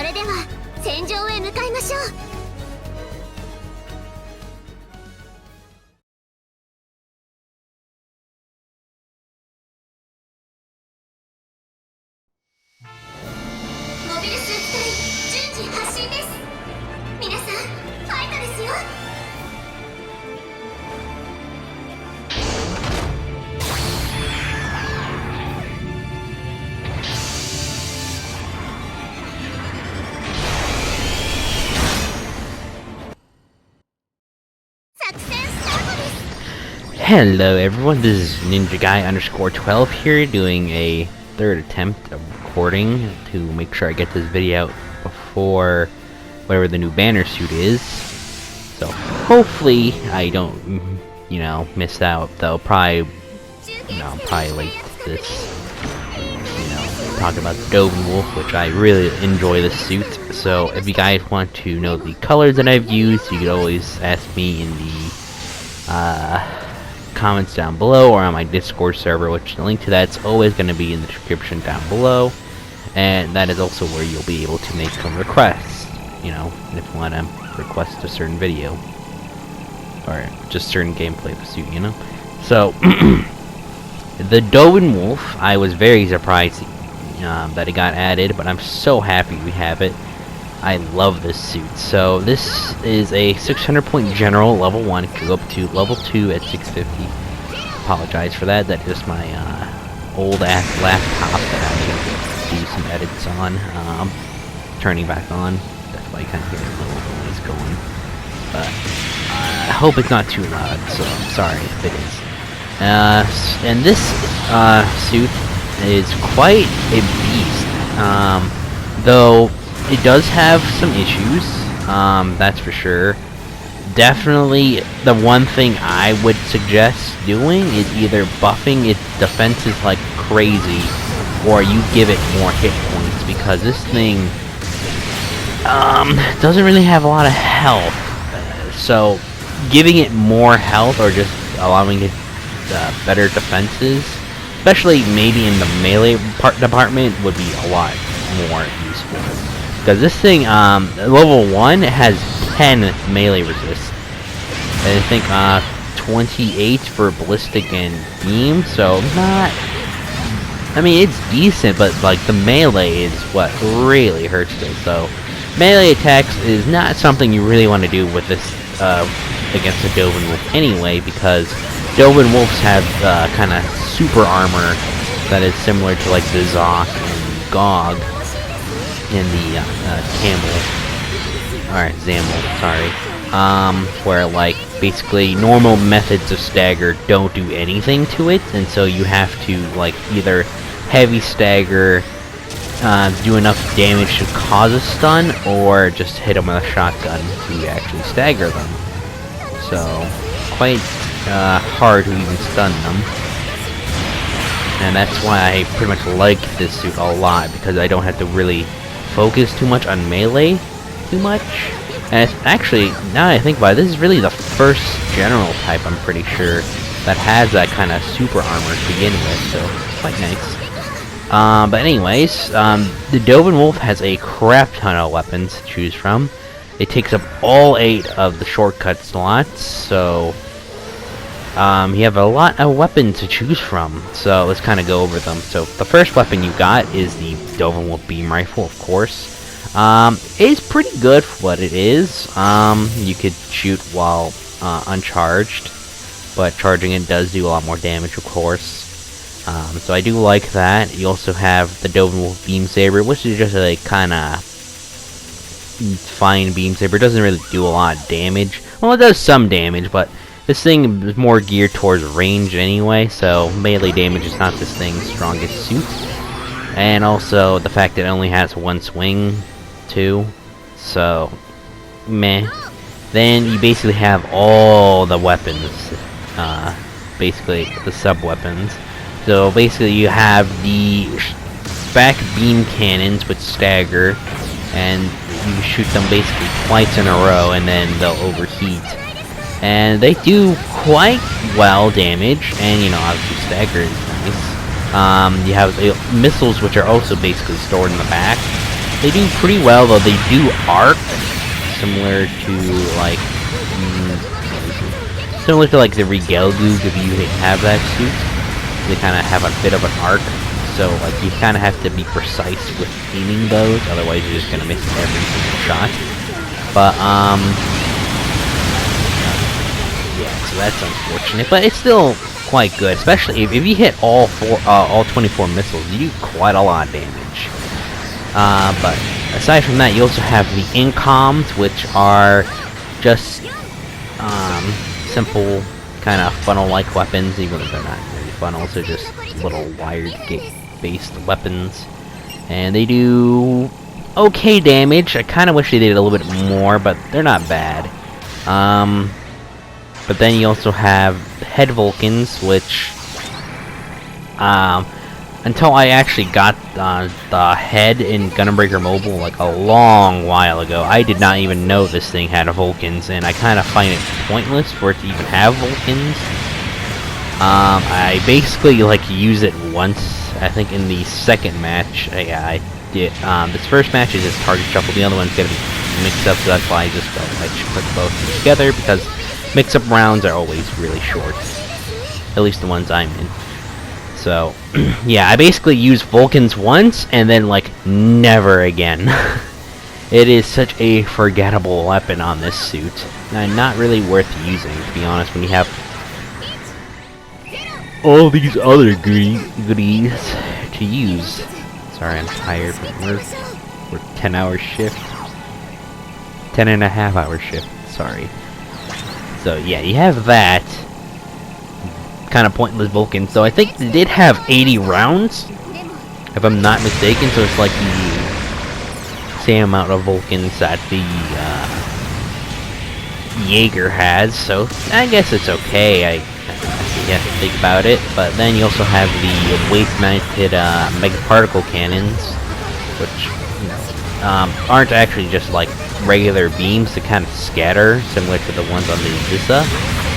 れでは戦場へ向かいましょう。モビルスーツ隊順次発進です。皆さんファイトですよ。作戦スタートです。 Hello everyone, this is Ninja_Guy_12 here doing a third attempt of recording to make sure I get this video out before whatever the new banner suit is. So hopefully I don't, miss out though. Probably like this, talking about the Döven Wolf, which I really enjoy this suit. So if you guys want to know the colors that I've used, you could always ask me in the comments down below or on my Discord server, which the link to that's always going to be in the description down below, and that is also where you'll be able to make some requests, if you want to request a certain video or just certain gameplay of the suit, So the Döven Wolf, I was very surprised that it got added, but I'm so happy we have it. I love this suit. So this is a 600 point general, level 1. It can go up to level 2 at 650. Apologize for that. That's just my old ass laptop that I do some edits on. Turning back on. That's why you kind of hear a little noise going. But I hope it's not too loud, so I'm sorry if it is. And this suit is quite a beast. Though it does have some issues, that's for sure. Definitely the one thing I would suggest doing is either buffing its defenses like crazy, or you give it more hit points, because this thing doesn't really have a lot of health. So giving it more health or just allowing it better defenses, especially maybe in the melee department, would be a lot more useful. Because this thing, level 1, it has 10 melee resist, and I think 28 for ballistic and beam, so not... I mean, it's decent, but like the melee is what really hurts this. So melee attacks is not something you really want to do with this against the Döven Wolf anyway, because Döven Wolves have kind of super armor that is similar to like the Zoc and Gog in the Zamel, sorry, where like basically normal methods of stagger don't do anything to it, and so you have to like either heavy stagger, do enough damage to cause a stun, or just hit them with a shotgun to actually stagger them. So quite hard to even stun them, and that's why I pretty much like this suit a lot, because I don't have to really focus too much on melee too much. And it's actually, now that I think about it, this is really the first general type, I'm pretty sure, that has that kind of super armor to begin with, so it's quite nice. But anyways, the Döven Wolf has a crap ton of weapons to choose from. It takes up all 8 of the shortcut slots, so you have a lot of weapons to choose from, so let's kind of go over them. So the first weapon you got is the Döven Wolf beam rifle, of course. It's pretty good for what it is. You could shoot while uncharged, but charging it does do a lot more damage, of course. So I do like that. You also have the Döven Wolf beam saber, which is just a kind of fine beam saber. It doesn't really do a lot of damage. Well, it does some damage, but this thing is more geared towards range anyway, so melee damage is not this thing's strongest suit. And also the fact that it only has one swing, too, so meh. Then you basically have all the weapons, basically the sub-weapons. So basically you have the back beam cannons with stagger, and you can shoot them basically twice in a row, and then they'll overheat. And they do quite well damage, and obviously stagger is nice. You have missiles, which are also basically stored in the back, They do pretty well, though. They do arc, similar to like the Regalgoog if you have that suit. They kind of have a bit of an arc, so like you kind of have to be precise with aiming those, otherwise you're just gonna miss every single shot. But yeah, so that's unfortunate, but it's still quite good, especially if you hit all 24 missiles, you do quite a lot of damage. But aside from that, you also have the incoms, which are just simple kind of funnel-like weapons, even though they're not really funnels, they're just little wired gate-based weapons. And they do okay damage. I kind of wish they did a little bit more, but they're not bad. But then you also have head Vulcans, which until I actually got the head in Gunbreaker Mobile like a long while ago, I did not even know this thing had Vulcans, and I kind of find it pointless for it to even have Vulcans. I basically like use it once, I think in the second match. Yeah, I did. This first match is just target shuffle, the other one's gonna be mixed up, so that's why I just put both together, because mix-up rounds are always really short. At least the ones I'm in. So, yeah, I basically use Vulcans once, and then, like, never again. It is such a forgettable weapon on this suit. And not really worth using, to be honest, when you have all these other goodies to use. Sorry, I'm tired from work. We're 10-hour shift. 10.5-hour shift, sorry. So yeah, you have that kind of pointless Vulcan. So I think they did have 80 rounds, if I'm not mistaken. So it's like the same amount of Vulcans that the Jaeger has. So I guess it's okay. I have to think about it. But then you also have the waist-mounted mega particle cannons, which aren't actually just like regular beams to kind of scatter, similar to the ones on the Zissa,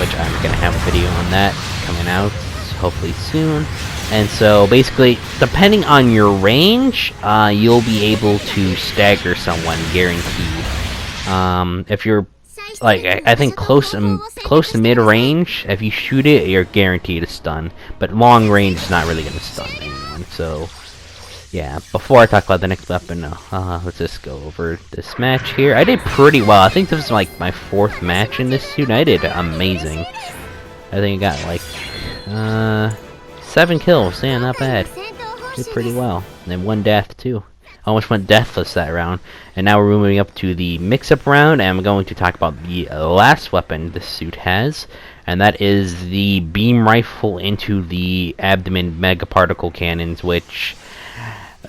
which I'm gonna have a video on that coming out hopefully soon. And so basically, depending on your range, you'll be able to stagger someone, guaranteed. If you're like, I think close to mid range, if you shoot it, you're guaranteed a stun. But long range is not really gonna stun anyone. So yeah, before I talk about the next weapon, let's just go over this match here. I did pretty well. I think this was like my 4th match in this suit, and I did amazing. I think I got like 7 kills. Yeah, not bad. Did pretty well. And then 1 death too. Almost went deathless that round. And now we're moving up to the mix-up round, and I'm going to talk about the last weapon this suit has, and that is the beam rifle into the abdomen mega particle cannons, which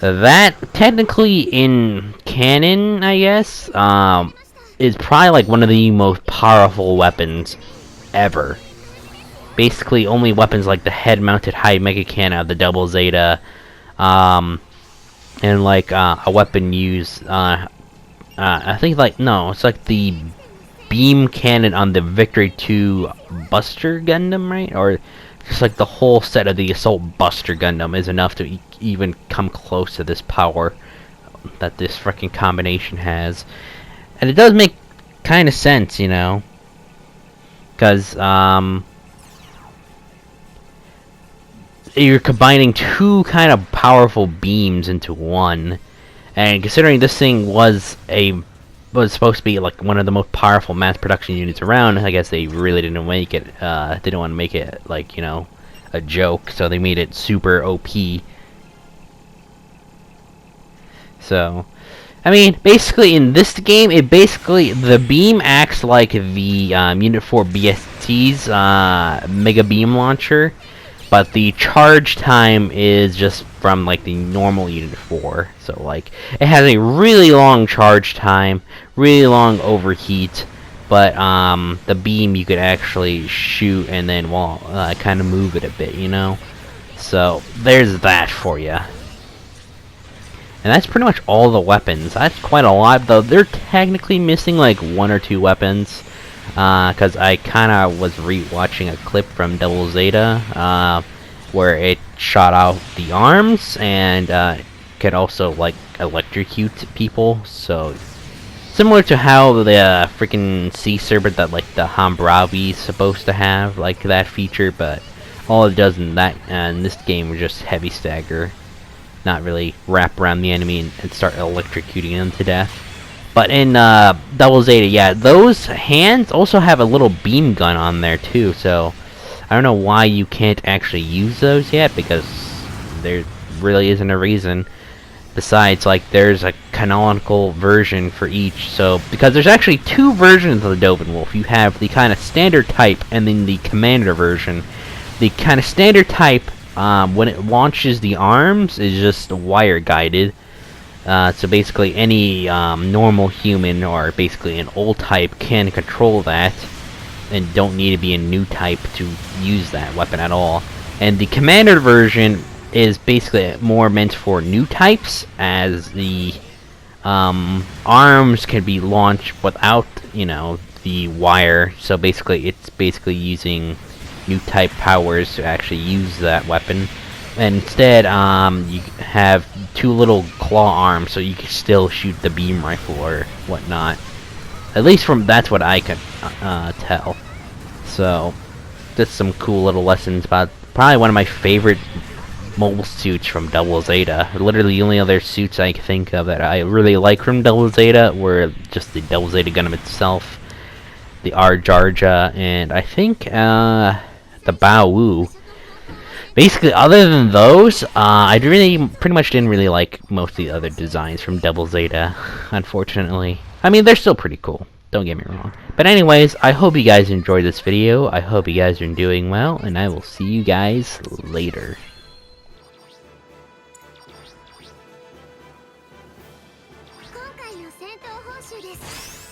that technically in canon, I guess, is probably like one of the most powerful weapons ever. Basically, only weapons like the head-mounted high mega cannon, the double Zeta, and like a weapon used, I think like, no, it's like the beam cannon on the Victory 2 Buster Gundam, right? Or just like the whole set of the Assault Buster Gundam is enough to even come close to this power that this freaking combination has. And it does make kind of sense, you know, because you're combining 2 kind of powerful beams into one, and considering this thing was supposed to be like one of the most powerful mass production units around, I guess they really didn't make it. Didn't want to make it like, you know, a joke, so they made it super OP. So, I mean, basically in this game, the beam acts like the Unit 4 BST's Mega Beam Launcher, but the charge time is just from like the normal Unit 4. So like, it has a really long charge time, really long overheat, but the beam you could actually shoot and then kind of move it a bit, you know. So there's that for you. And that's pretty much all the weapons. That's quite a lot, though. They're technically missing like 1 or 2 weapons. Because I kind of was re-watching a clip from Double Zeta, where it shot out the arms, and could also like electrocute people. So similar to how the freaking sea serpent that like the Hambravi is supposed to have, like that feature, but all it does in this game is just heavy stagger, not really wrap around the enemy and start electrocuting them to death. But in Double Zeta, yeah, those hands also have a little beam gun on there too, so I don't know why you can't actually use those yet, because there really isn't a reason. Besides, like, there's a canonical version for each, so because there's actually two versions of the Döven Wolf. You have the kind of standard type and then the commander version. The kind of standard type, when it launches the arms, is just wire guided. So basically any normal human or basically an old type can control that and don't need to be a new type to use that weapon at all. And the commander version is basically more meant for new types, as the arms can be launched without, you know, the wire. So basically it's using new type powers to actually use that weapon. And instead, you have two little claw arms, so you can still shoot the beam rifle or whatnot. At least that's what I could tell. So, just some cool little lessons about probably one of my favorite mobile suits from Double Zeta. Literally, the only other suits I can think of that I really like from Double Zeta were just the Double Zeta Gundam itself, the R-Jarja, and I think the Bao Wu. Basically, other than those, I pretty much didn't really like most of the other designs from Double Zeta, unfortunately. I mean, they're still pretty cool, don't get me wrong. But anyways, I hope you guys enjoyed this video, I hope you guys are doing well, and I will see you guys later. 今回の戦闘報酬です。